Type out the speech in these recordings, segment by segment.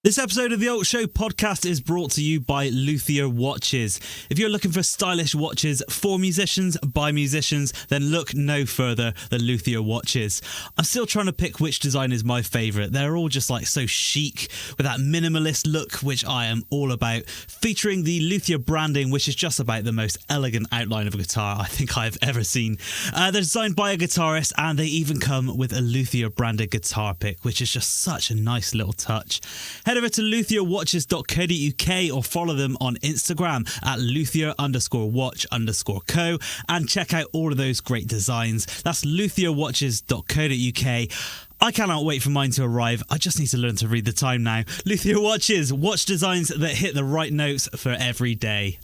This episode of the Alt Show podcast is brought to you by Luthier Watches. If you're looking for stylish watches for musicians by musicians, then look no further than Luthier Watches. I'm still trying to pick which design is my favourite. They're all just like so chic with that minimalist look, which I am all about, featuring the Luthier branding, which is just about the most elegant outline of a guitar I think I've ever seen. They're designed by a guitarist, and they even come with a Luthier branded guitar pick, which is just such a nice little touch. Head over to luthierwatches.co.uk or follow them on Instagram at luthier_watch_co and check out all of those great designs. That's luthierwatches.co.uk. I cannot wait for mine to arrive. I just need to learn to read the time now. Luthier Watches, watch designs that hit the right notes for every day.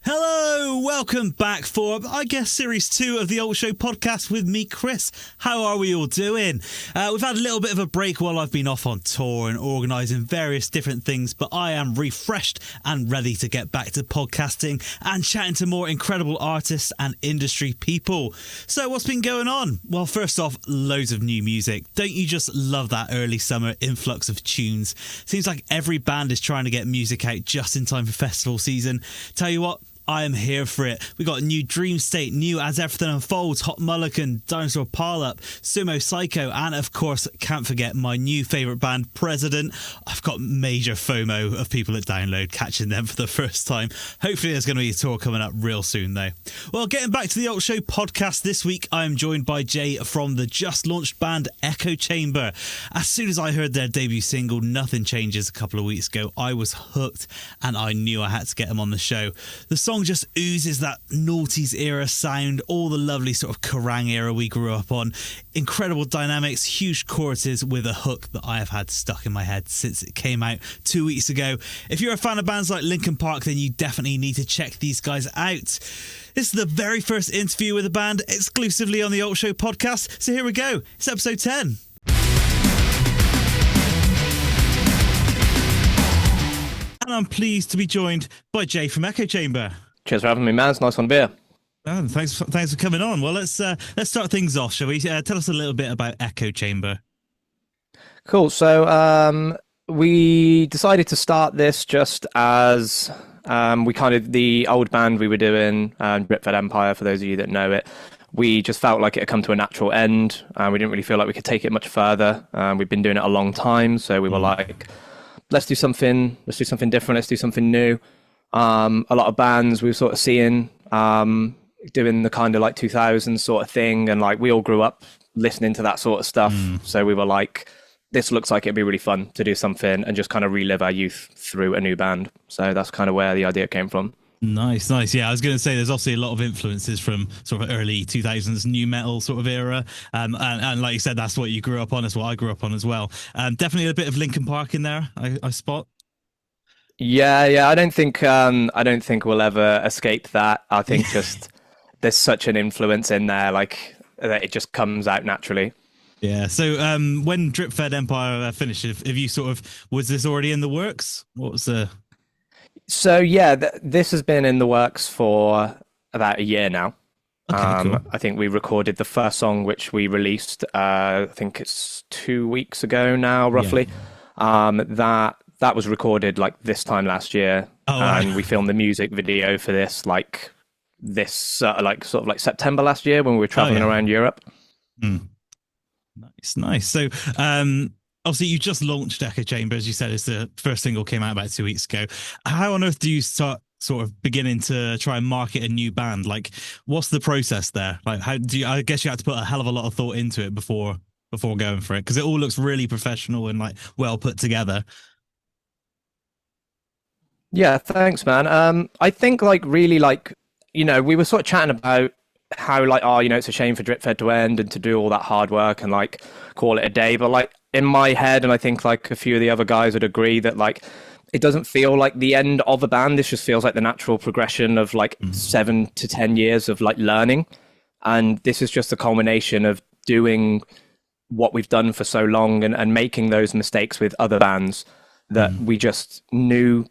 Hello, welcome back for, I guess, Series 2 of the Alt Show podcast with me, Chris. How are we all doing? We've had a little bit of a break while I've been off on tour and organising various different things, but I am refreshed and ready to get back to podcasting and chatting to more incredible artists and industry people. So what's been going on? Well, first off, loads of new music. Don't you just love that early summer influx of tunes? Seems like every band is trying to get music out just in time for festival season. Tell you what, I am here for it. We got new Dream State, new As Everything Unfolds, Hot Mulligan, Dinosaur Pileup, Sumo Psycho, and of course, can't forget my new favourite band, President. I've got major FOMO of people at Download catching them for the first time. Hopefully there's going to be a tour coming up real soon though. Well, getting back to the Alt Show podcast this week, I am joined by Jay from the just launched band echochamber. As soon as I heard their debut single, Nothing Changes, a couple of weeks ago, I was hooked and I knew I had to get them on the show. The song just oozes that noughties era sound, all the lovely sort of Kerrang era we grew up on. Incredible dynamics, huge choruses with a hook that I have had stuck in my head since it came out 2 weeks ago. If you're a fan of bands like Linkin Park, then you definitely need to check these guys out. This is the very first interview with the band exclusively on the Alt Show podcast. So here we go. It's episode 10. And I'm pleased to be joined by Jay from echochamber. Cheers for having me, man. It's nice on beer. Oh, thanks for coming on. Well, let's start things off, shall we? Tell us a little bit about echochamber. Cool. So we decided to start this just as we kind of, the old band we were doing, Dripfed Empire, for those of you that know it, we just felt like it had come to a natural end. We didn't really feel like we could take it much further. We've been doing it a long time, so we were like, let's do something different, let's do something new. A lot of bands we were sort of seeing doing the kind of like 2000s sort of thing, and like we all grew up listening to that sort of stuff. So we were like, this looks like it'd be really fun to do something and just kind of relive our youth through a new band. So that's kind of where the idea came from. Nice. Yeah, I was going to say there's obviously a lot of influences from sort of early 2000s new metal sort of era, and like you said, that's what you grew up on. That's what I grew up on as well. Definitely a bit of Linkin Park in there, I spot. Yeah. I don't think we'll ever escape that. I think just there's such an influence in there, like that it just comes out naturally. Yeah. So when Dripfed Empire finished, have you was this already in the works? What was the? So yeah, this has been in the works for about a year now. Okay, cool. I think we recorded the first song, which we released. I think it's 2 weeks ago now, roughly. Yeah. That was recorded like this time last year, and we filmed the music video for this like September last year when we were traveling around Europe. Nice. So obviously you just launched echochamber, as you said, it's the first single came out about 2 weeks ago. How on earth do you start sort of beginning to try and market a new band? Like, what's the process there? Like, how do you? I guess you had to put a hell of a lot of thought into it before going for it, because it all looks really professional and like well put together. Yeah, thanks, man. I think like really like, you know, we were sort of chatting about how like, it's a shame for Dripfed to end and to do all that hard work and like call it a day, but like in my head, and I think like a few of the other guys would agree, that like it doesn't feel like the end of a band. This just feels like the natural progression of like 7 to 10 years of like learning, and this is just a culmination of doing what we've done for so long and making those mistakes with other bands that we just knew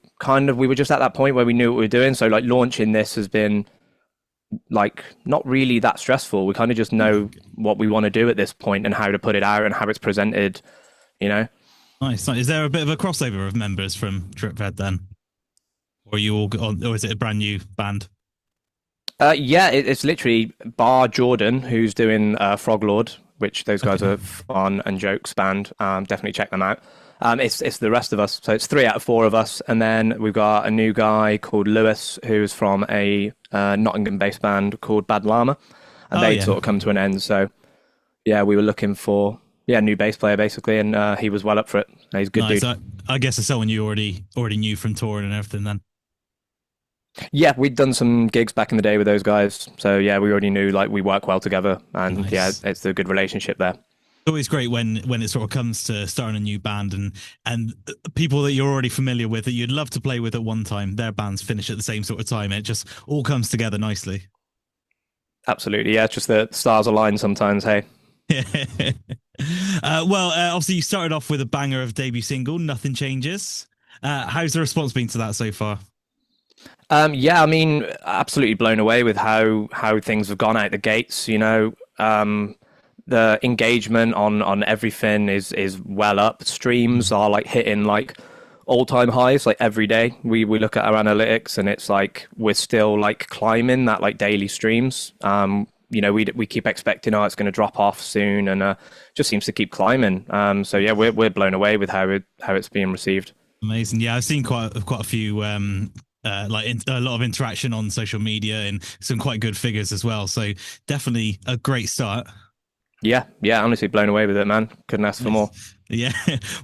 we were just at that point where we knew what we were doing. So like launching this has been like not really that stressful. We kind of just know what we want to do at this point and how to put it out and how it's presented, you know. Nice. Is there a bit of a crossover of members from Dripfed then? Or are you all on, or is it a brand new band? Yeah, it's literally bar Jordan, who's doing Frog Lord, which those guys are fun and jokes band. Definitely check them out. It's the rest of us, so it's 3 out of 4 of us, and then we've got a new guy called Lewis, who's from a Nottingham-based band called Bad Llama, and they sort of come to an end. So yeah, we were looking for a new bass player basically, and he was well up for it. He's a good dude. I guess it's someone you already knew from touring and everything then. Yeah, we'd done some gigs back in the day with those guys, so yeah, we already knew like we work well together, and yeah, it's a good relationship there. It's always great when it sort of comes to starting a new band and people that you're already familiar with that you'd love to play with at one time, their bands finish at the same sort of time. It just all comes together nicely. Absolutely, yeah. It's just the stars align sometimes. Hey. Obviously you started off with a banger of debut single, Nothing Changes. How's the response been to that so far? Yeah, I mean, absolutely blown away with how things have gone out the gates. You know, the engagement on everything is well up. Streams are like hitting like all-time highs like every day. We look at our analytics and it's like we're still like climbing that like daily streams. You know, we keep expecting it's going to drop off soon, and just seems to keep climbing. So yeah, we're blown away with how it's being received. Amazing. Yeah, I've seen quite a few a lot of interaction on social media and some quite good figures as well. So definitely a great start. Yeah, honestly blown away with it, man. Couldn't ask for more. Yeah.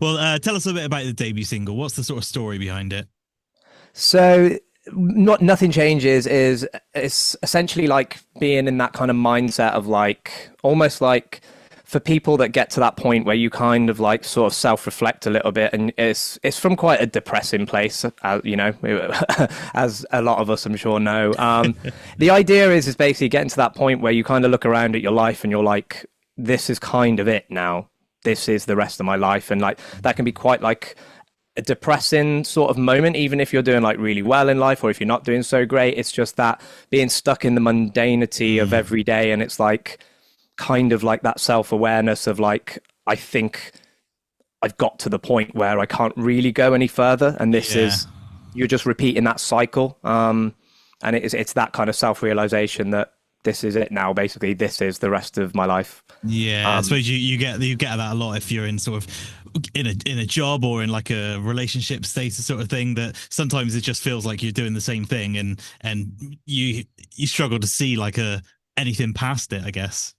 Well, tell us a bit about the debut single. What's the sort of story behind it? So Nothing Changes it's essentially like being in that kind of mindset of like almost like for people that get to that point where you kind of like sort of self-reflect a little bit, and it's from quite a depressing place, you know, as a lot of us I'm sure know. The idea is basically getting to that point where you kind of look around at your life and you're like, this is kind of it now. This is the rest of my life. And like that can be quite like a depressing sort of moment, even if you're doing like really well in life or if you're not doing so great. It's just that being stuck in the mundanity of every day, and it's like kind of like that self-awareness of like, I think I've got to the point where I can't really go any further, and this is, you're just repeating that cycle, and it's that kind of self-realization that this is it now, basically this is the rest of my life. I suppose you get that a lot if you're in sort of in a job or in like a relationship status sort of thing, that sometimes it just feels like you're doing the same thing, and you struggle to see like anything past it, I guess.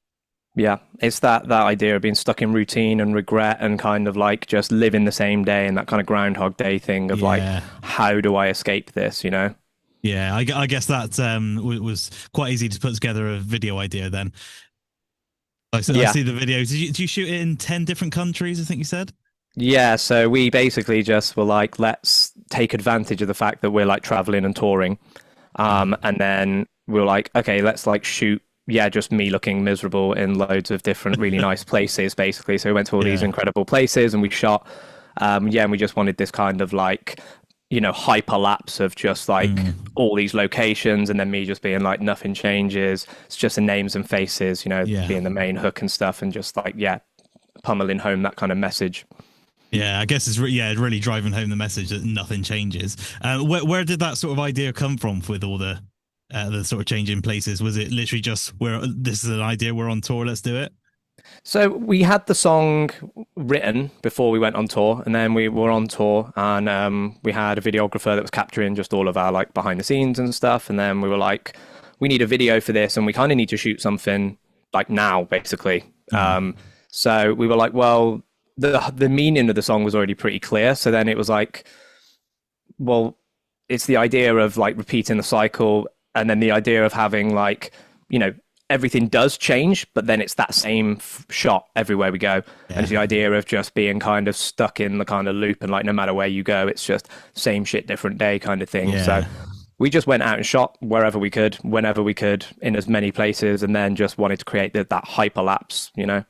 Yeah, it's that idea of being stuck in routine and regret and kind of like just living the same day, and that kind of Groundhog Day thing of like, how do I escape this, you know? Yeah, I guess that was quite easy to put together a video idea then. I see the video. Did you shoot it in 10 different countries, I think you said? Yeah, so we basically just were like, let's take advantage of the fact that we're like traveling and touring. And then we were like, okay, let's like shoot just me looking miserable in loads of different really nice places, basically. So we went to all these incredible places and we shot. And we just wanted this kind of like, you know, hyperlapse of just like all these locations, and then me just being like, nothing changes. It's just the names and faces, you know, being the main hook and stuff, and just like, pummeling home that kind of message. Yeah, I guess it's really driving home the message that nothing changes. Where did that sort of idea come from with all the sort of changing places? Was it literally just this is an idea, we're on tour, let's do it? So we had the song written before we went on tour, and then we were on tour, and we had a videographer that was capturing just all of our like behind the scenes and stuff. And then we were like, we need a video for this, and we kind of need to shoot something like now, basically. So we were like, well, the meaning of the song was already pretty clear. So then it was like, well, it's the idea of like repeating the cycle, and then the idea of having like, you know, everything does change, but then it's that same shot everywhere we go. And it's the idea of just being kind of stuck in the kind of loop, and like no matter where you go, it's just same shit, different day kind of thing. So we just went out and shot wherever we could, whenever we could, in as many places, and then just wanted to create that hyperlapse, you know?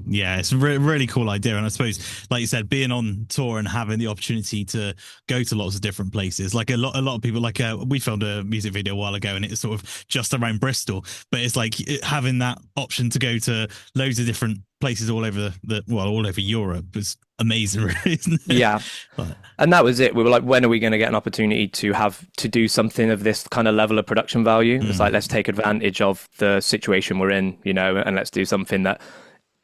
Yeah, it's a really cool idea. And I suppose, like you said, being on tour and having the opportunity to go to lots of different places, like a lot of people, like we filmed a music video a while ago and it's sort of just around Bristol, but it's like having that option to go to loads of different places all over all over Europe is amazing, really, isn't it? Yeah. And that was it. We were like, when are we going to get an opportunity to do something of this kind of level of production value? It's like, let's take advantage of the situation we're in, you know, and let's do something that,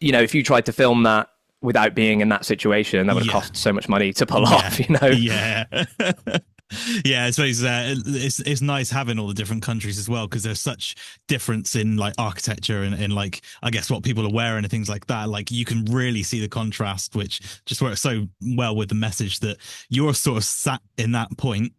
you know, if you tried to film that without being in that situation, that would have cost so much money to pull off, you know? Yeah. Yeah, I suppose it's nice having all the different countries as well, because there's such difference in like architecture and like, I guess, what people are wearing and things like that. Like you can really see the contrast, which just works so well with the message that you're sort of sat in that point,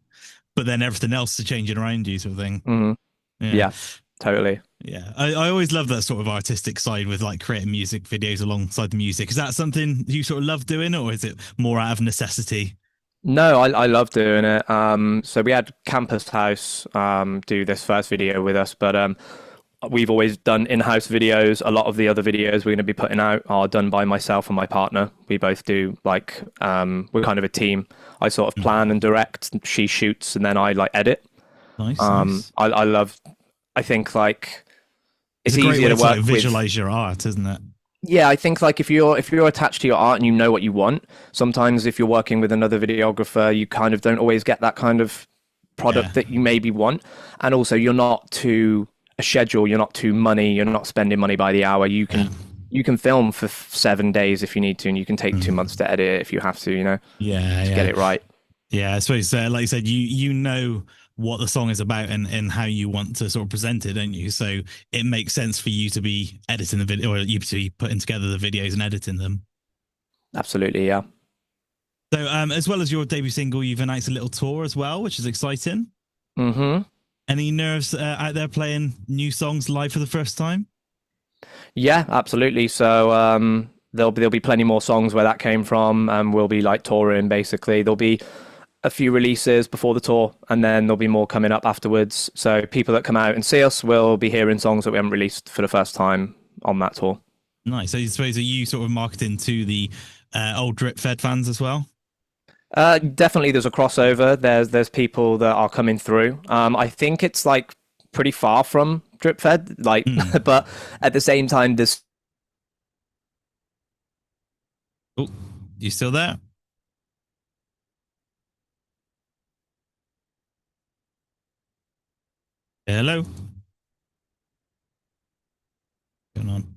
but then everything else is changing around you, sort of thing. Yeah, totally. Yeah, I always love that sort of artistic side with like creating music videos alongside the music. Is that something you sort of love doing, or is it more out of necessity? No, I love doing it. So we had Campus House do this first video with us, but we've always done in-house videos. A lot of the other videos we're going to be putting out are done by myself and my partner. We both do like we're kind of a team. I sort of plan and direct, she shoots, and then I like edit. Nice. I think like it's a great easier way to work like, visualize your art, isn't it? Yeah, I think like if you're attached to your art and you know what you want, sometimes if you're working with another videographer, you kind of don't always get that kind of product that you maybe want. And also you're not to a schedule, you're not to money, you're not spending money by the hour. You can film for 7 days if you need to, and you can take 2 months to edit it if you have to, you know? To get it right. Yeah, I suppose like you said, you know what the song is about and how you want to sort of present it, don't you? So it makes sense for you to be editing the video, or you to be putting together the videos and editing them. Absolutely, yeah. So as well as your debut single, you've announced a little tour as well, which is exciting. Any nerves out there playing new songs live for the first time? Yeah, absolutely. So there'll be plenty more songs where that came from, and we'll be like touring basically. There'll be a few releases before the tour, and then there'll be more coming up afterwards. So people that come out and see us will be hearing songs that we haven't released for the first time on that tour. Nice. So I suppose, are you sort of marketing to the old Drip Fed fans as well? Definitely there's a crossover. There's people that are coming through. I think it's like pretty far from Drip Fed, like, but at the same time, this. Oh, you still there? Hello? What's going on?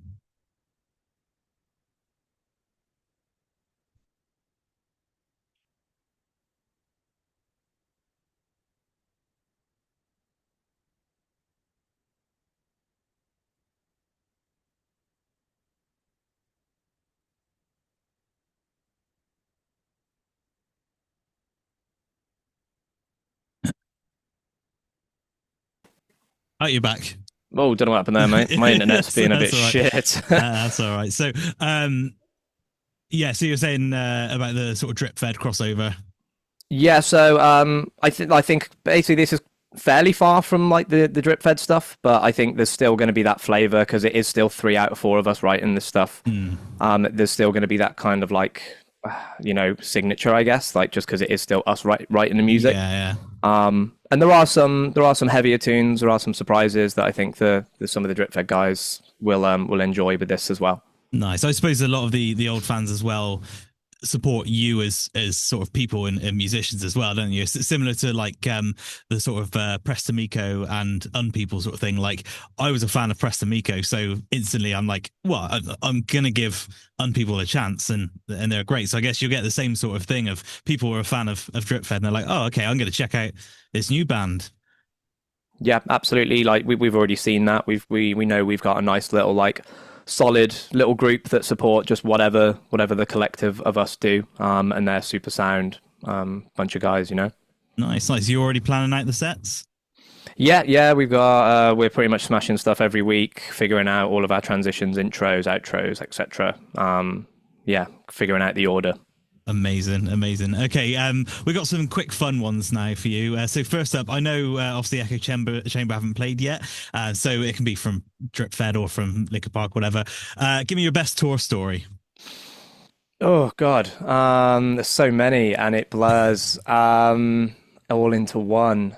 Oh, you're back. Oh, don't know what happened there, mate. My internet's being a bit shit. That's all right. So, yeah. So you're saying about the sort of Drip Fed crossover? Yeah. So, I think basically this is fairly far from like the Drip Fed stuff, but I think there's still going to be that flavor because it is still 3 out of 4 of us writing this stuff. There's still going to be that kind of like, you know, signature, I guess, like just because it is still us writing the music. Yeah. And there are some heavier tunes. There are some surprises that I think some of the Drip Fed guys will enjoy with this as well. Nice. I suppose a lot of the old fans as well support you as sort of people and musicians as well, don't you? It's similar to like the sort of Preston Miko and Unpeople sort of thing. Like I was a fan of Preston Miko, so instantly I'm like, well, I'm gonna give Unpeople a chance, and they're great. So I guess you'll get the same sort of thing of people who are a fan of Drip Fed and they're like, oh, okay, I'm gonna check out this new band. Yeah, absolutely. Like we've already seen that. We know we've got a nice little like solid little group that support just whatever the collective of us do, and they're super sound bunch of guys, you know. Nice. You already planning out the sets? Yeah, we've got we're pretty much smashing stuff every week, figuring out all of our transitions, intros, outros, etc. Yeah, figuring out the order. Amazing, amazing. Okay, we got some quick fun ones now for you. So first up, I know obviously Echo Chamber haven't played yet, so it can be from Drip Fed or from Liquor Park, whatever. Give me your best tour story. Oh God, there's so many, and it blurs all into one.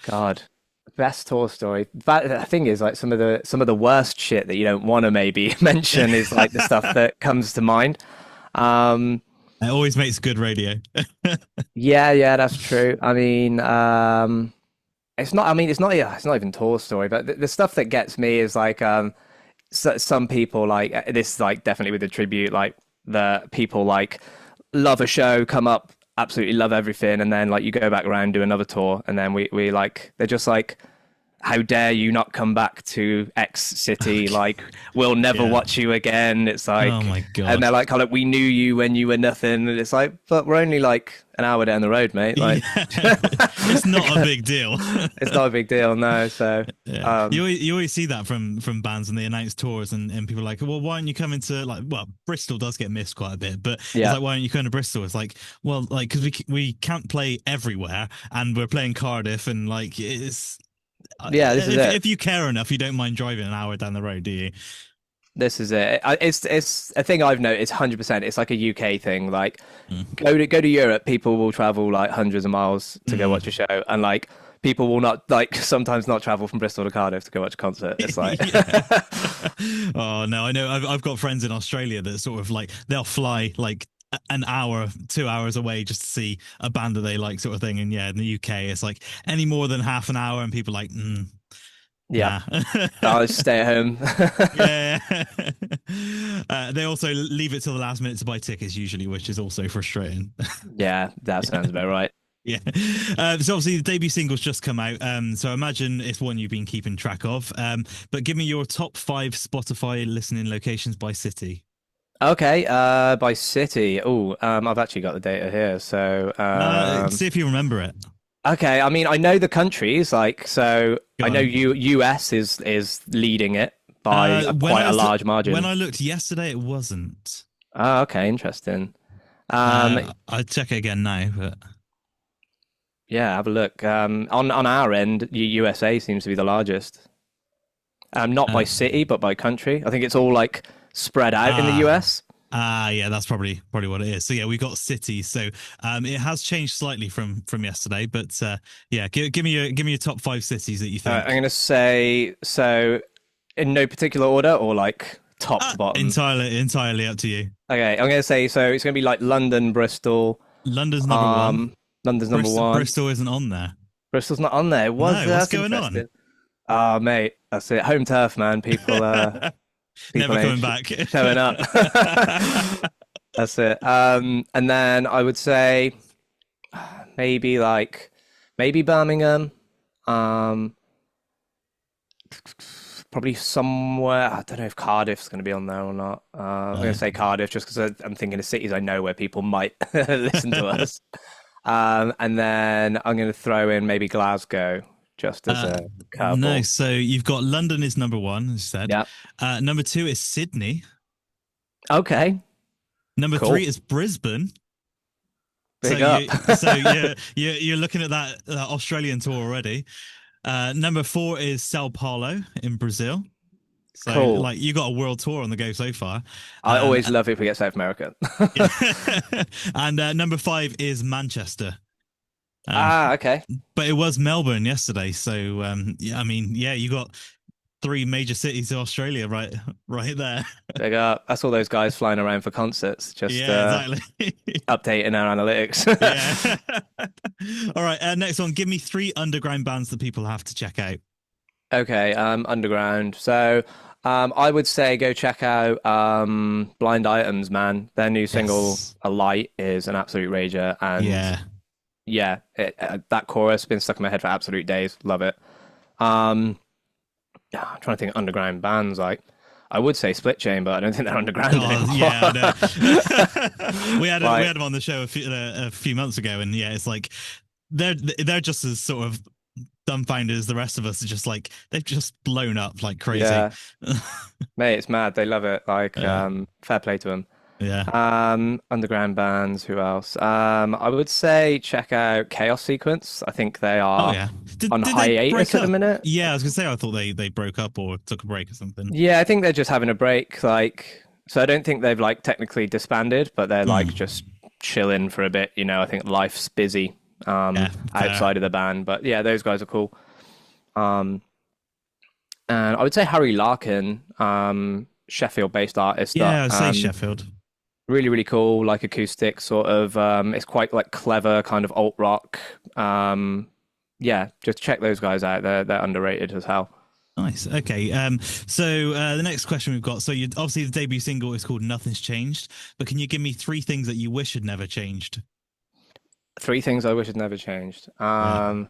God, best tour story. But the thing is, like some of the worst shit that you don't want to maybe mention is like the stuff that comes to mind. Um, It always makes good radio. yeah, yeah, that's true. I mean, it's not. I mean, it's not. Yeah, it's not even tour story, but the stuff that gets me is like some people like this is like definitely with the tribute like the people like love a show, come up, absolutely love everything, and then like you go back around, do another tour, and then we like they're just like, how dare you not come back to X city, like we'll never Yeah. watch you again. It's like, Oh my and god. they're like kind of, we knew you when you were nothing, and it's like, but we're only like an hour down the road, mate, like Yeah. It's not a big deal. it's not a big deal, no. So Yeah, um you always see that from bands when they announce tours, and people are like, well, why don't you come into like, well, Bristol does get missed quite a bit, but it's yeah. like, why don't you come to Bristol? It's like, well, like because we can't play everywhere, and we're playing Cardiff, and like it's Yeah, this is it. if you care enough, you don't mind driving an hour down the road, do you? This is it. It's a thing I've noticed 100%. It's like a UK thing. Like Mm. go to Europe, people will travel like hundreds of miles to go Mm. watch a show, and like people will not like sometimes not travel from Bristol to Cardiff to go watch a concert. It's like Yeah. Oh no, I know. I've got friends in Australia that sort of like they'll fly like an hour, 2 hours away just to see a band that they like, sort of thing. And yeah, in the UK, it's like any more than half an hour, and people are like, yeah, nah. I'll just stay at home. Yeah. They also leave it till the last minute to buy tickets, usually, which is also frustrating. Yeah, that sounds about right. Yeah. So obviously the debut single's just come out. So I imagine it's one you've been keeping track of. But give me your top five Spotify listening locations by city. Okay, by city. Oh, I've actually got the data here. So, See if you remember it. okay, I mean, I know the countries, like, so Go I know on. US is leading it by When quite I a was large margin. when I looked yesterday, it wasn't. Oh, okay, interesting. Um, I'd check it again now, but yeah, have a look. On our end, USA seems to be the largest. Not by uh, city, but by country. I think it's all like spread out in the ah. US. Yeah, that's probably what it is. So yeah, we got cities. So it has changed slightly from yesterday, but yeah, give me your top five cities that you I'm think. gonna say so in no particular order or like top to bottom. Entirely up to you. Okay, I'm gonna say so. It's gonna be like London, Bristol. London's number one. Um, London's number one. Bristol isn't on there. Bristol's not on there. It was No, what's that's going on? interesting. Oh, mate, that's it. Home turf, man. People, people Never coming ain't back. showing up. That's it. And then I would say maybe like maybe Birmingham. Um, probably somewhere. I don't know if Cardiff's going to be on there or not. I'm going No. to say Cardiff just because I'm thinking of cities I know where people might listen to us. And then I'm going to throw in maybe Glasgow just as Uh, a no, curveball. so you've got London is number one, as you said. Yeah. Number two is Sydney. Okay. Number Cool. three is Brisbane. So Big up. you're looking at that Australian tour already. Number four is Sao Paulo in Brazil. So Cool. like you got a world tour on the go so far. I Um, always love it if we get South America. and number five is Manchester. Um, Ah, okay. but it was Melbourne yesterday. So yeah, I mean, yeah, you got three major cities of Australia right there. Big up. That's all those guys flying around for concerts, just Yeah, exactly. updating our analytics. Yeah. All right. Next one. Give me three underground bands that people have to check out. Okay, underground. So, I would say go check out Blind Items, man. Their new single Yes. "A Light" is an absolute rager, and Yeah. yeah, that chorus has been stuck in my head for absolute days. Love it. Um, yeah, I'm trying to think of underground bands. Like, I would say Split Chain, but I don't think they're underground Oh, anymore. yeah. No. We Like, had them on the show a few months ago, and yeah, it's like they're just as sort of dumbfounded as the rest of us. Are just like they've just blown up like crazy. yeah, mate, it's mad. They love it. Like, Yeah. fair play to them. Yeah. Underground bands, who else? I would say check out Chaos Sequence. I think they Oh are yeah. on Did they hiatus break at the up? minute. Yeah, I was gonna say I thought they broke up or took a break or something. Yeah, I think they're just having a break. Like, so I don't think they've like technically disbanded, but they're like just chilling for a bit. You know, I think life's busy Yeah, fair. outside of the band. But yeah, those guys are cool. Um, and I would say Harry Larkin, Sheffield-based artist that Yeah, I'd say Sheffield. really really cool, like acoustic sort of. It's quite like clever kind of alt rock. Yeah, just check those guys out. They're underrated as hell. Nice. Okay. So the next question we've got. So you obviously the debut single is called "Nothing's Changed," but can you give me 3 things that you wish had never changed? 3 things I wish had never changed. Yeah.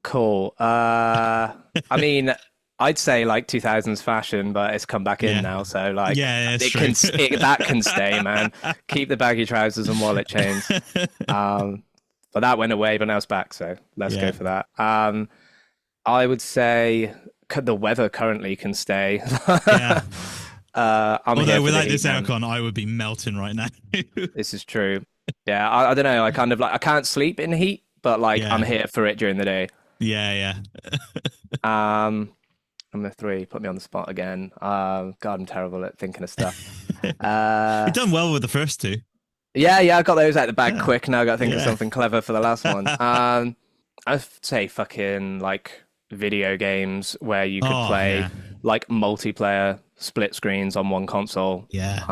Cool. I mean, I'd say like 2000s fashion, but it's come back in Yeah. now, so like Yeah, it's it true. that can stay, man. Keep the baggy trousers and wallet chains. But that went away, but now it's back, so let's Yeah. go for that. I would say the weather currently can stay. Yeah. I'm here Although for without the this heat, man. aircon, I would be melting right now. This is true. Yeah, I don't know. I kind of like I can't sleep in heat, but like Yeah. I'm here for it during the day. Yeah. Number 3, put me on the spot again. God, I'm terrible at thinking of stuff. You've done well with the first 2. Yeah, I got those out the bag Yeah. quick. Now I got to think of Yeah. something clever for the last one. I'd say fucking like video games where you could Oh, play yeah. like multiplayer split screens on one console. Yeah.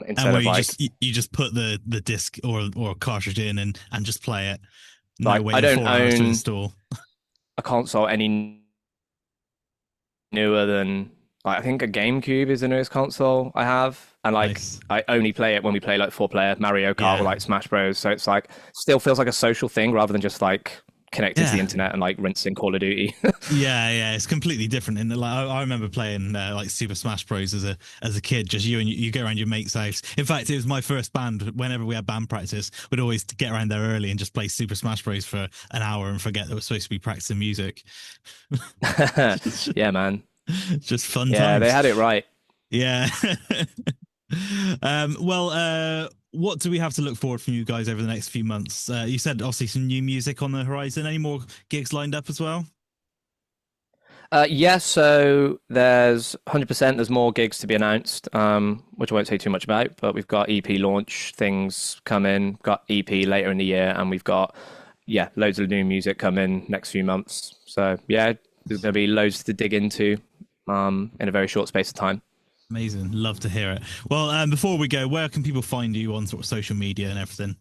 Instead And where of you like you just put the disc or cartridge in and just play it. No Like, I waiting don't 4 hours to own- install. a console any newer than like I think a GameCube is the newest console I have, and like Nice. I only play it when we play like 4-player Mario Kart Yeah. or like Smash Bros. So it's like still feels like a social thing rather than just like connecting to the Yeah. internet and like rinsing Call of Duty. Yeah, it's completely different. And like I remember playing like Super Smash Bros as a kid. Just you go around your mate's house. In fact, it was my first band. Whenever we had band practice, we'd always get around there early and just play Super Smash Bros for an hour and forget that we're supposed to be practicing music. Yeah, man. Just fun Yeah, times. they had it right. Yeah. What do we have to look forward from you guys over the next few months? You said obviously some new music on the horizon. Any more gigs lined up as well? Yeah, so there's 100% there's more gigs to be announced, which I won't say too much about, but we've got EP launch things coming, got EP later in the year, and we've got, loads of new music coming next few months. So, yeah, there's going to be loads to dig into in a very short space of time. Amazing. Love to hear it. Well, before we go, where can people find you on sort of social media and everything?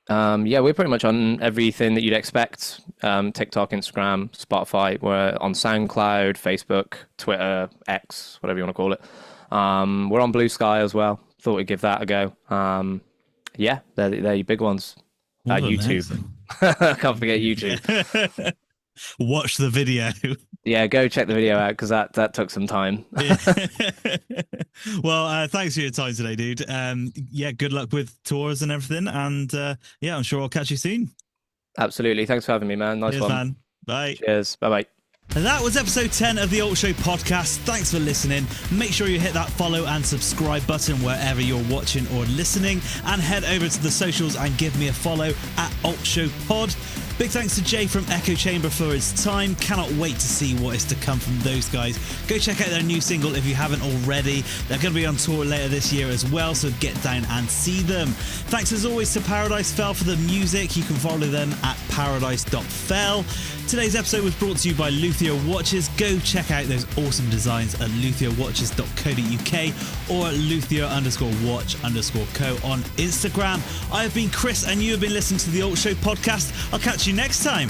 We're pretty much on everything that you'd expect. TikTok, Instagram, Spotify. We're on SoundCloud, Facebook, Twitter, X, whatever you want to call it. We're on Blue Sky as well. Thought we'd give that a go. They're your big ones. Oh, YouTube. Can't forget YouTube. Watch the video. Yeah, go check the video out because that took some time. Well, thanks for your time today, dude. Good luck with tours and everything. And I'm sure I'll catch you soon. Absolutely. Thanks for having me, man. Nice Cheers, one. man. Bye. Cheers. Bye-bye. That was episode 10 of the Alt Show podcast. Thanks for listening. Make sure you hit that follow and subscribe button wherever you're watching or listening, and head over to the socials and give me a follow at Alt Show Pod. Big thanks to Jay from Echochamber for his time. Cannot wait to see what is to come from those guys. Go check out their new single if you haven't already. They're going to be on tour later this year as well, so get down and see them. Thanks as always to Paradise Fell for the music. You can follow them at paradise.fell. Today's episode was brought to you by Luthier Watches. Go check out those awesome designs at luthierwatches.co.uk or at luthier_watch_co on Instagram. I have been Chris and you have been listening to the Alt Show podcast. I'll catch you next time.